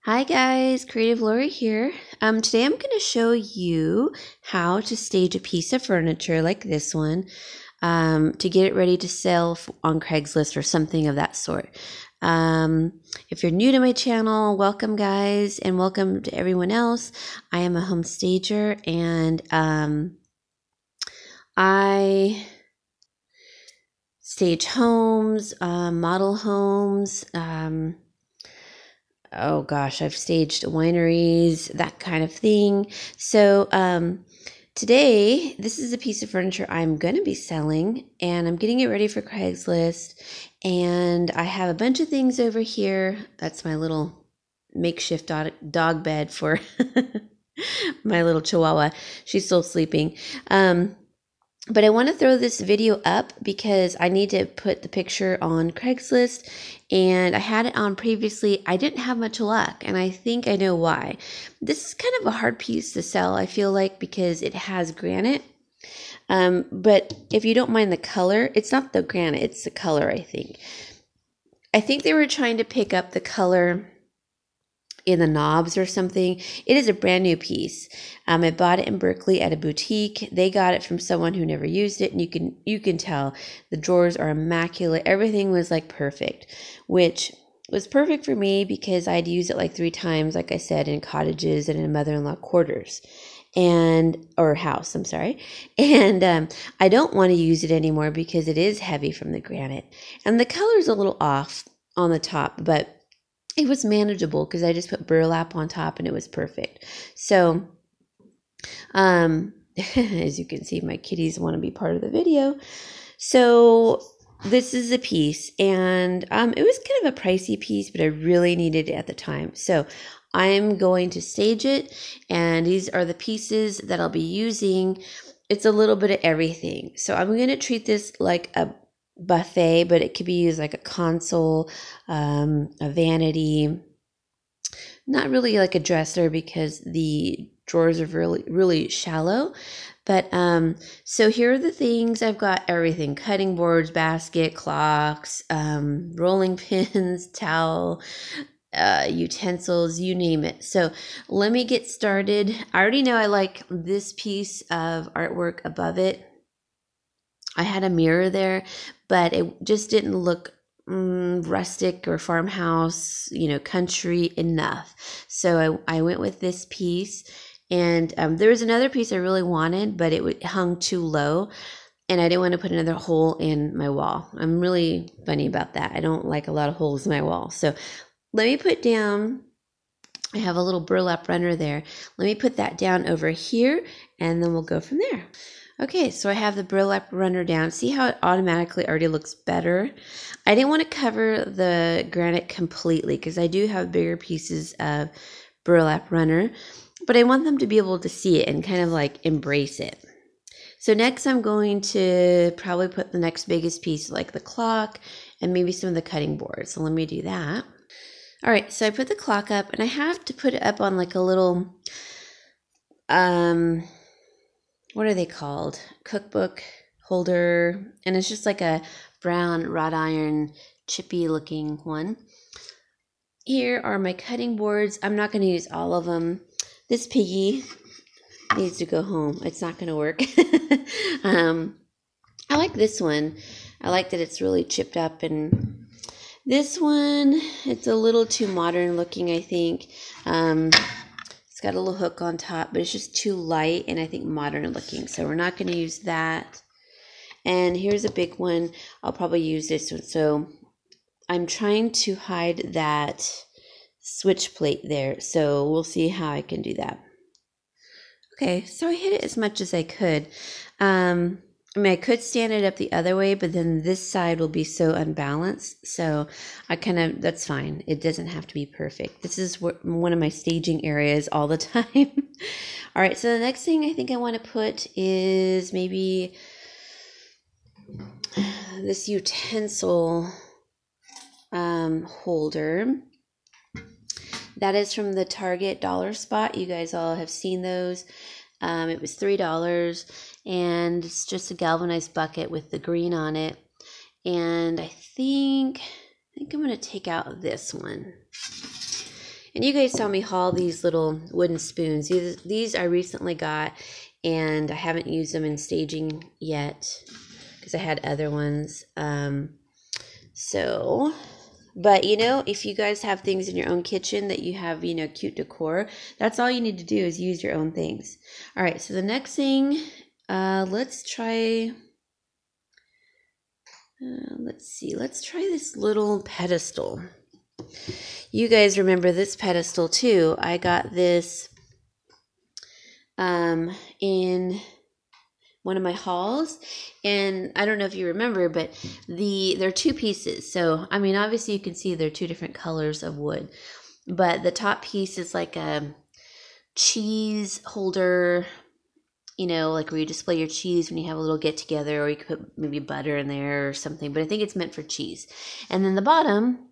Hi guys, Creative Lori here. Today I'm going to show you how to stage a piece of furniture like this one to get it ready to sell on Craigslist or something of that sort. If you're new to my channel, welcome guys, and welcome to everyone else. I am a home stager and I stage homes, model homes, oh gosh, I've staged wineries, that kind of thing. So today, this is a piece of furniture I'm going to be selling, and I'm getting it ready for Craigslist. And I have a bunch of things over here. That's my little makeshift dog bed for my little chihuahua. She's still sleeping. But I want to throw this video up because I need to put the picture on Craigslist, and I had it on previously. I didn't have much luck, and I think I know why. This is kind of a hard piece to sell, I feel like, because it has granite. But if you don't mind the color, it's not the granite, it's the color, I think. I think they were trying to pick up the color in the knobs or something. It is a brand new piece. I bought it in Berkeley at a boutique. They got it from someone who never used it, and you can tell the drawers are immaculate. Everything was like perfect, which was perfect for me because I'd used it like 3 times, like I said, in cottages and in mother-in-law quarters or house, I'm sorry. And I don't want to use it anymore because it is heavy from the granite, and the color's a little off on the top, but it was manageable because I just put burlap on top and it was perfect. So, as you can see, my kitties want to be part of the video. So this is a piece, and it was kind of a pricey piece, but I really needed it at the time. So I'm going to stage it, and these are the pieces that I'll be using. It's a little bit of everything. So I'm going to treat this like a buffet, but it could be used like a console, a vanity, not really like a dresser because the drawers are really shallow. But so here are the things. I've got everything: cutting boards, basket, clocks, rolling pins, towel, utensils, you name it. So let me get started. I already know I like this piece of artwork above it. I had a mirror there, but it just didn't look rustic or farmhouse, country enough. So I went with this piece, and there was another piece I really wanted, but it hung too low, and I didn't want to put another hole in my wall. I'm really funny about that. I don't like a lot of holes in my wall. So let me put down, I have a little burlap runner there. Let me put that down over here, and then we'll go from there. Okay, so I have the burlap runner down. See how it automatically already looks better? I didn't want to cover the granite completely because I do have bigger pieces of burlap runner, but I want them to be able to see it and kind of like embrace it. So next I'm going to probably put the next biggest piece, like the clock and maybe some of the cutting boards. So let me do that. All right, so I put the clock up, and I have to put it up on like a little, what are they called? Cookbook holder. And it's just like a brown wrought iron, chippy looking one. Here are my cutting boards. I'm not going to use all of them. This piggy needs to go home. It's not going to work. I like this one. I like that it's really chipped up, and this one, it's a little too modern looking, I think. It's got a little hook on top, but it's just too light and I think modern looking. So we're not going to use that. And here's a big one. I'll probably use this one. So I'm trying to hide that switch plate there. So we'll see how I can do that. Okay, so I hit it as much as I could. I could stand it up the other way, but then this side will be so unbalanced. So that's fine. It doesn't have to be perfect. This is one of my staging areas all the time. All right, so the next thing I think I want to put is maybe this utensil holder. That is from the Target dollar spot. You guys all have seen those. It was $3, and it's just a galvanized bucket with the green on it. And I think I'm going to take out this one. And you guys saw me haul these little wooden spoons. These I recently got, and I haven't used them in staging yet because I had other ones. But if you guys have things in your own kitchen that you have, cute decor, that's all you need to do is use your own things. All right, so the next thing, let's try this little pedestal. You guys remember this pedestal too. I got this in one of my hauls, and I don't know if you remember, but they're two pieces. So I mean, obviously you can see they're two different colors of wood, but the top piece is like a cheese holder, like where you display your cheese when you have a little get together, or you could put maybe butter in there or something, but I think it's meant for cheese. And then the bottom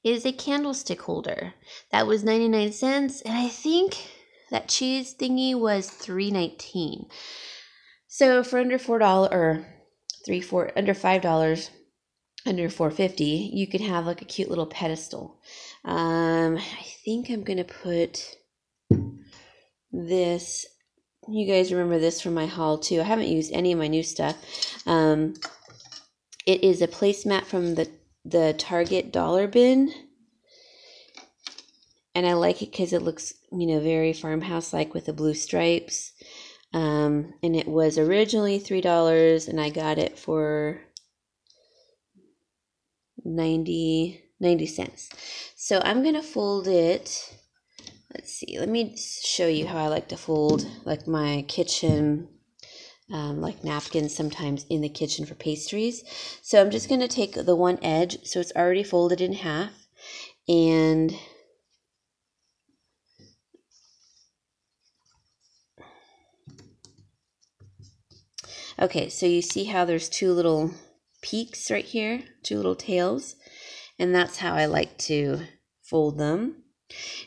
is a candlestick holder. That was 99 cents, and I think that cheese thingy was $3.19. So for under $4 or under $5, under $4.50, you can have like a cute little pedestal. I think I'm gonna put this. You guys remember this from my haul too. I haven't used any of my new stuff. It is a placemat from the Target dollar bin, and I like it because it looks very farmhouse-like with the blue stripes. And it was originally $3, and I got it for 90 cents. So I'm gonna fold it. Let's see, let me show you how I like to fold like my kitchen, like napkins sometimes in the kitchen for pastries. So I'm just going to take the one edge, so it's already folded in half, and okay, so you see how there's two little peaks right here, two little tails, and that's how I like to fold them.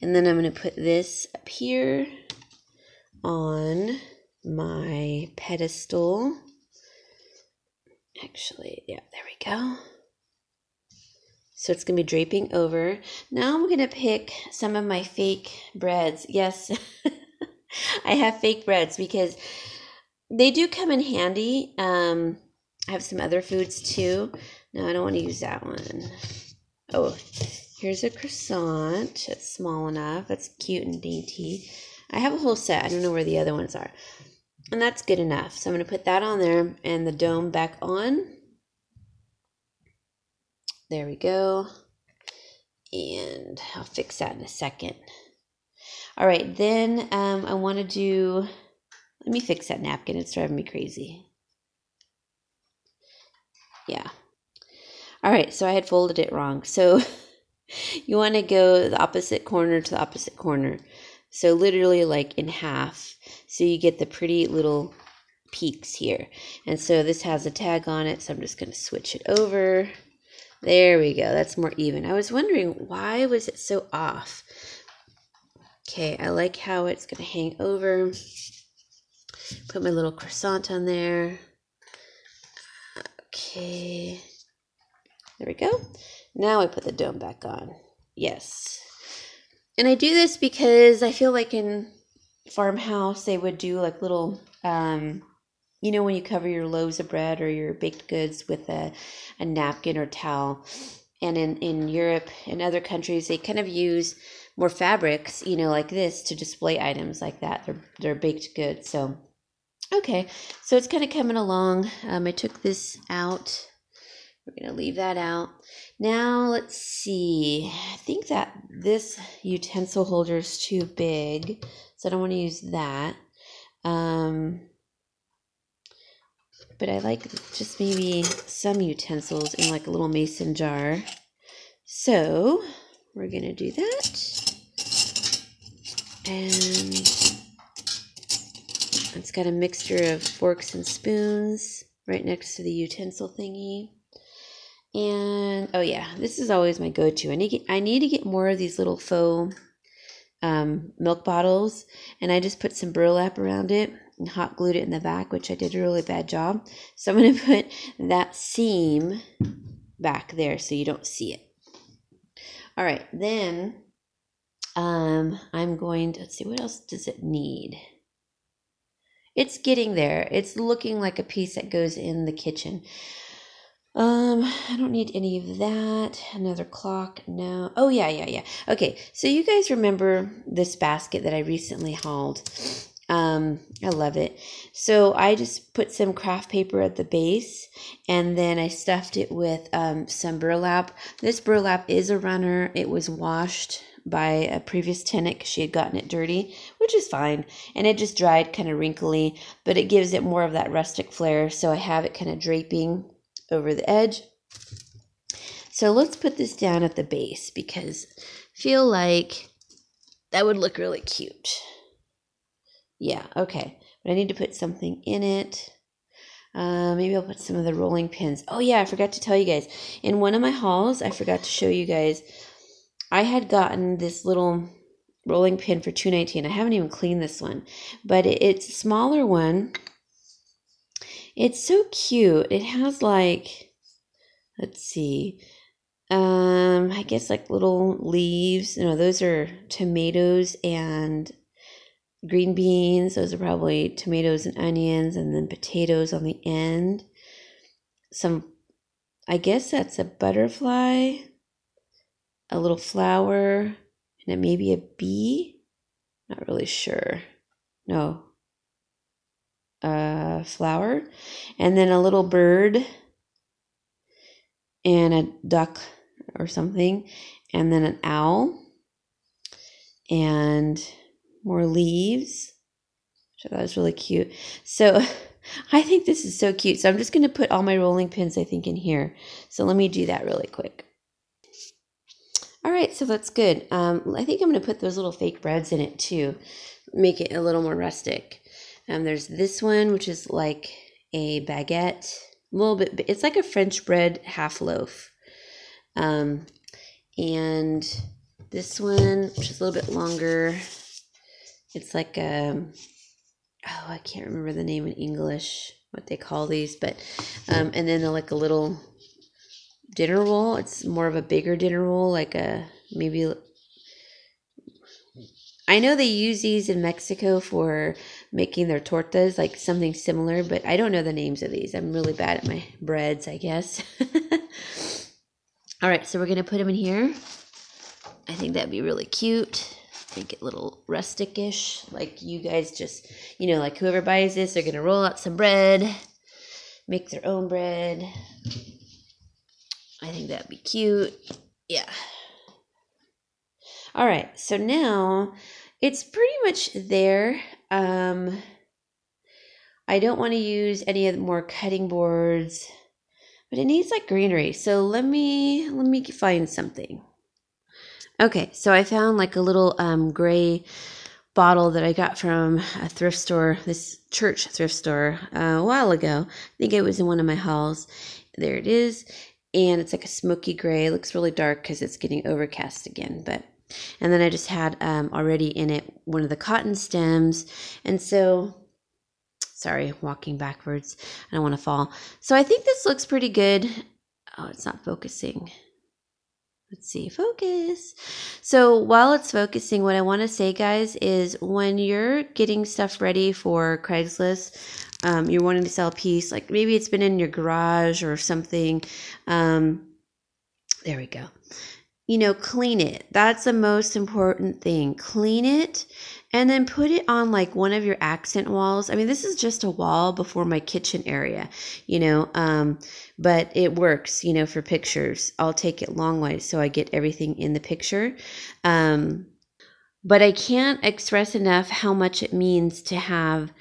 And then I'm going to put this up here on my pedestal. Actually, yeah, there we go. So it's going to be draping over. Now I'm going to pick some of my fake breads. Yes, I have fake breads because they do come in handy. I have some other foods too. No, I don't want to use that one. Oh, here's a croissant. It's small enough. That's cute and dainty. I have a whole set. I don't know where the other ones are. And that's good enough. So I'm going to put that on there and the dome back on. There we go. And I'll fix that in a second. All right, then I want to do, let me fix that napkin. It's driving me crazy. Yeah. All right, so I had folded it wrong. So you want to go the opposite corner to the opposite corner. So literally like in half. So you get the pretty little peaks here. And so this has a tag on it. So I'm just going to switch it over. There we go. That's more even. I was wondering, why was it so off? Okay, I like how it's going to hang over. Put my little croissant on there. Okay. There we go. Now I put the dome back on. Yes. And I do this because I feel like in farmhouse they would do like little, when you cover your loaves of bread or your baked goods with a napkin or towel. And in Europe and other countries, they kind of use more fabrics, like this to display items like that. They're baked goods. So, okay. So it's kind of coming along. I took this out. We're going to leave that out. Now, let's see. I think that this utensil holder is too big, so I don't want to use that. But I like just maybe some utensils in like a little mason jar. So, we're going to do that. And it's got a mixture of forks and spoons right next to the utensil thingy. And oh yeah, this is always my go-to. I need to get more of these little faux milk bottles, and I just put some burlap around it and hot glued it in the back, which I did a really bad job. So I'm going to put that seam back there so you don't see it. All right, then I'm going to, let's see, what else does it need? It's getting there. It's looking like a piece that goes in the kitchen. I don't need any of that. Another clock, no. Oh, yeah. Okay, so you guys remember this basket that I recently hauled. I love it. So I just put some craft paper at the base, and then I stuffed it with some burlap. This burlap is a runner. It was washed by a previous tenant because she had gotten it dirty, which is fine. And it just dried kind of wrinkly, but it gives it more of that rustic flair. So I have it kind of draping over the edge. So let's put this down at the base because I feel like that would look really cute. Yeah, okay. But I need to put something in it. Maybe I'll put some of the rolling pins. Oh yeah, I forgot to tell you guys. In one of my hauls, I forgot to show you guys, I had gotten this little rolling pin for $2.19. I haven't even cleaned this one, but it's a smaller one. It's so cute. It has like, let's see, I guess like little leaves. No, those are tomatoes and green beans. Those are probably tomatoes and onions, and then potatoes on the end. Some, I guess that's a butterfly, a little flower, and it may be a bee. Not really sure. No. Flower, and then a little bird and a duck or something, and then an owl and more leaves. So that was really cute. So I think this is so cute. So I'm just going to put all my rolling pins, I think, in here. So let me do that really quick. All right, so that's good. I think I'm going to put those little fake breads in it too, make it a little more rustic. There's this one, which is like a baguette, a little bit. It's like a French bread half loaf. And this one, which is a little bit longer. It's like a, oh, I can't remember the name in English, what they call these, but and then they're like a little dinner roll. It's more of a bigger dinner roll, like a maybe. I know they use these in Mexico for making their tortas, like something similar, but I don't know the names of these. I'm really bad at my breads, I guess. All right, so we're going to put them in here. I think that'd be really cute. Make it a little rustic-ish. Like you guys just, you know, like whoever buys this, they're going to roll out some bread, make their own bread. I think that'd be cute. Yeah. All right, so now it's pretty much there. I don't want to use any of the more cutting boards, but it needs like greenery. So let me find something. Okay, so I found like a little gray bottle that I got from a thrift store, this church thrift store, a while ago. I think it was in one of my hauls. There it is. And it's like a smoky gray. It looks really dark because it's getting overcast again, but and then I just had already in it one of the cotton stems. And so, sorry, walking backwards. I don't want to fall. So I think this looks pretty good. Oh, it's not focusing. Let's see, focus. So while it's focusing, what I want to say, guys, is when you're getting stuff ready for Craigslist, you're wanting to sell a piece, like maybe it's been in your garage or something. There we go. You know, clean it. That's the most important thing. Clean it and then put it on like one of your accent walls. I mean, this is just a wall before my kitchen area, you know, but it works, you know, for pictures. I'll take it long ways so I get everything in the picture. But I can't express enough how much it means to have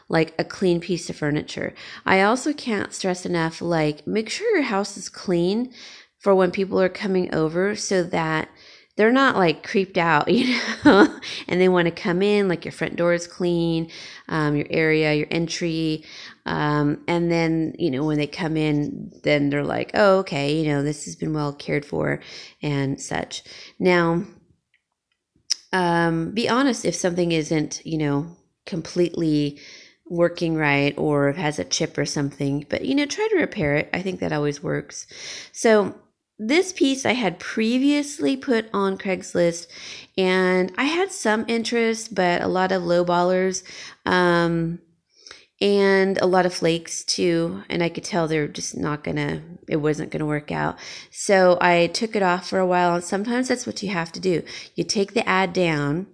like a clean piece of furniture. I also can't stress enough, like, make sure your house is clean for when people are coming over so that they're not like creeped out, you know, and they want to come in, like your front door is clean, your area, your entry. And then, you know, when they come in, then they're like, oh, okay, you know, this has been well cared for and such. Now, be honest if something isn't, you know, completely working right or has a chip or something, but, you know, try to repair it. I think that always works. So this piece I had previously put on Craigslist, and I had some interest, but a lot of lowballers, and a lot of flakes too. And I could tell they're just not gonna, it wasn't gonna work out. So I took it off for a while. And sometimes that's what you have to do. You take the ad down,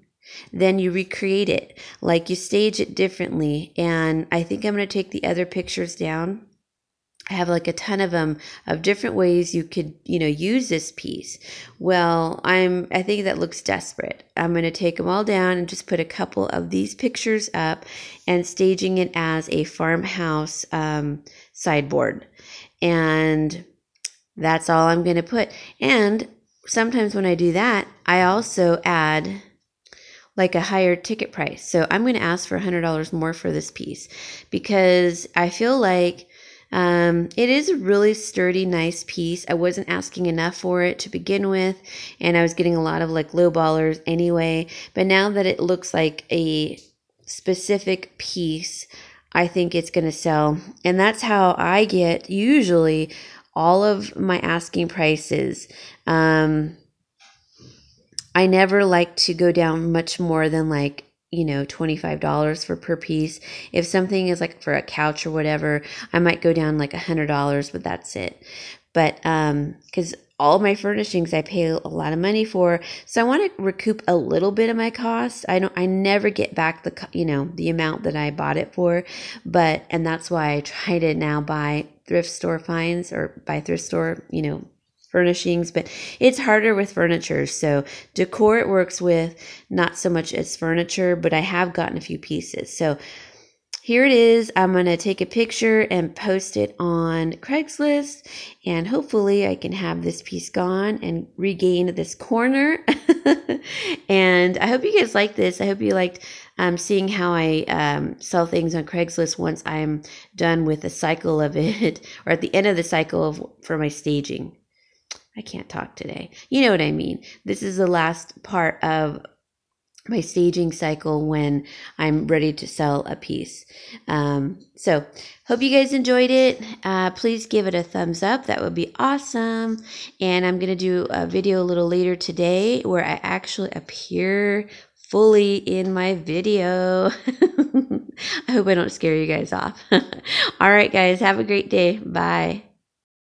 then you recreate it, like you stage it differently. And I think I'm gonna take the other pictures down. I have like a ton of them of different ways you could, use this piece. Well, I think that looks desperate. I'm going to take them all down and just put a couple of these pictures up and staging it as a farmhouse sideboard. And that's all I'm going to put. And sometimes when I do that, I also add like a higher ticket price. So I'm going to ask for $100 more for this piece because I feel like it is a really sturdy, nice piece. I wasn't asking enough for it to begin with, and I was getting a lot of like low ballers anyway. But now that it looks like a specific piece, I think it's going to sell. And that's how I get usually all of my asking prices. I never like to go down much more than like $25 for per piece. If something is like for a couch or whatever, I might go down like $100, but that's it. But because all of my furnishings I pay a lot of money for, so I want to recoup a little bit of my cost. I never get back the amount that I bought it for, and that's why I try to now buy thrift store finds or buy thrift store furnishings, but it's harder with furniture. So decor it works with, not so much as furniture, but I have gotten a few pieces. So here it is. I'm going to take a picture and post it on Craigslist, and hopefully I can have this piece gone and regain this corner. And I hope you guys like this. I hope you liked seeing how I sell things on Craigslist once I'm done with the cycle of it, or at the end of the cycle for my staging. I can't talk today. You know what I mean. This is the last part of my staging cycle when I'm ready to sell a piece. So hope you guys enjoyed it. Please give it a thumbs up. That would be awesome. And I'm going to do a video a little later today where I actually appear fully in my video. I hope I don't scare you guys off. All right, guys. Have a great day. Bye.